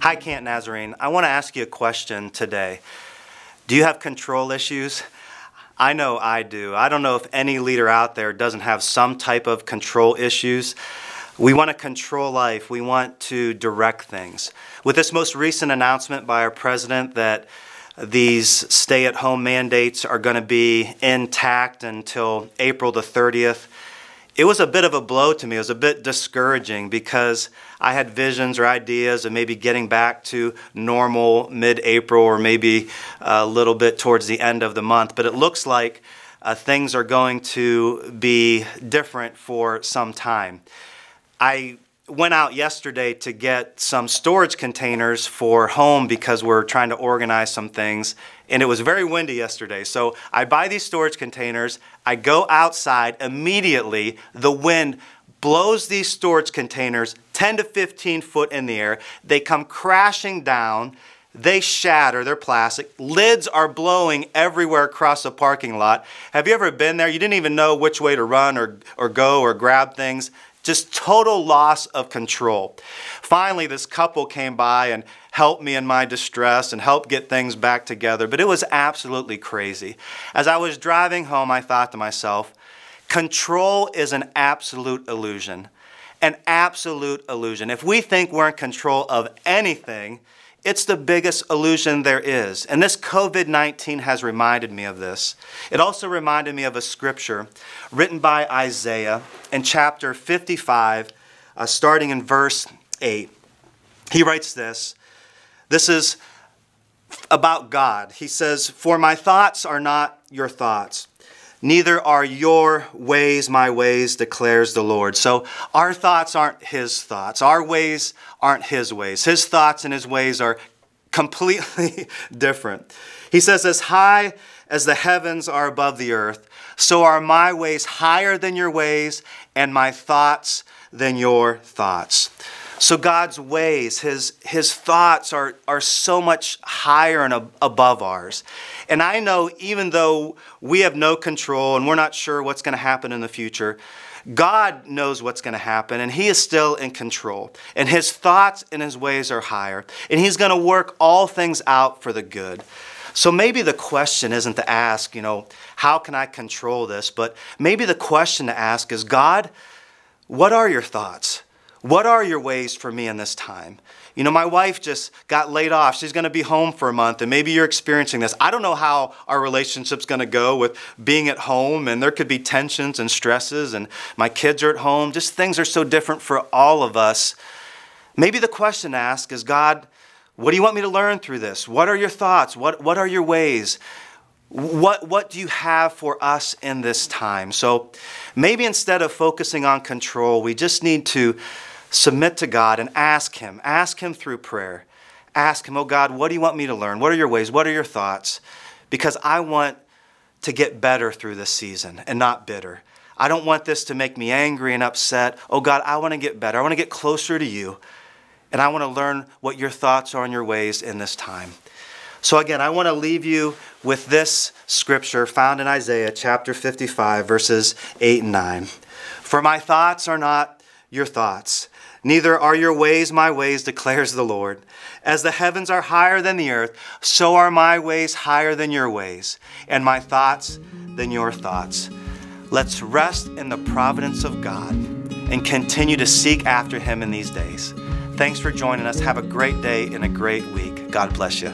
Hi, Camp Nazarene. I want to ask you a question today. Do you have control issues? I know I do. I don't know if any leader out there doesn't have some type of control issues. We want to control life. We want to direct things. With this most recent announcement by our president that these stay-at-home mandates are going to be intact until April the 30th, it was a bit of a blow to me. It was a bit discouraging because I had visions or ideas of maybe getting back to normal mid-April or maybe a little bit towards the end of the month. But it looks like things are going to be different for some time. I went out yesterday to get some storage containers for home because we're trying to organize some things, and it was very windy yesterday. So I buy these storage containers, I go outside, immediately the wind blows these storage containers 10 to 15 foot in the air. They come crashing down, they shatter, they're plastic. Lids are blowing everywhere across the parking lot. Have you ever been there? You didn't even know which way to run or go or grab things. Just total loss of control. Finally, this couple came by and helped me in my distress and helped get things back together, but it was absolutely crazy. As I was driving home, I thought to myself, control is an absolute illusion. An absolute illusion. If we think we're in control of anything, it's the biggest illusion there is. And this COVID-19 has reminded me of this. It also reminded me of a scripture written by Isaiah in chapter 55, starting in verse 8. He writes this. This is about God. He says, "For my thoughts are not your thoughts, neither are your ways my ways, declares the Lord." So our thoughts aren't his thoughts. Our ways aren't his ways. His thoughts and his ways are completely different. He says, "As high as the heavens are above the earth, so are my ways higher than your ways, and my thoughts than your thoughts." So God's ways, his thoughts are so much higher and above ours. And I know even though we have no control and we're not sure what's going to happen in the future, God knows what's going to happen, and he is still in control. And his thoughts and his ways are higher. And he's going to work all things out for the good. So maybe the question isn't to ask, how can I control this? But maybe the question to ask is, God, what are your thoughts? What are your ways for me in this time? My wife just got laid off. She's going to be home for a month, and maybe you're experiencing this. I don't know how our relationship's going to go with being at home, and there could be tensions and stresses, and my kids are at home. Just things are so different for all of us. Maybe the question to ask is, God, what do you want me to learn through this? What are your thoughts? What are your ways? What do you have for us in this time? So maybe instead of focusing on control, we just need to submit to God and ask him through prayer. Ask him, oh God, what do you want me to learn? What are your ways? What are your thoughts? Because I want to get better through this season and not bitter. I don't want this to make me angry and upset. Oh God, I want to get better. I want to get closer to you. And I want to learn what your thoughts are and your ways in this time. So again, I want to leave you with this scripture found in Isaiah chapter 55, verses 8 and 9. "For my thoughts are not your thoughts, neither are your ways my ways, declares the Lord. As the heavens are higher than the earth, so are my ways higher than your ways, and my thoughts than your thoughts." Let's rest in the providence of God and continue to seek after him in these days. Thanks for joining us. Have a great day and a great week. God bless you.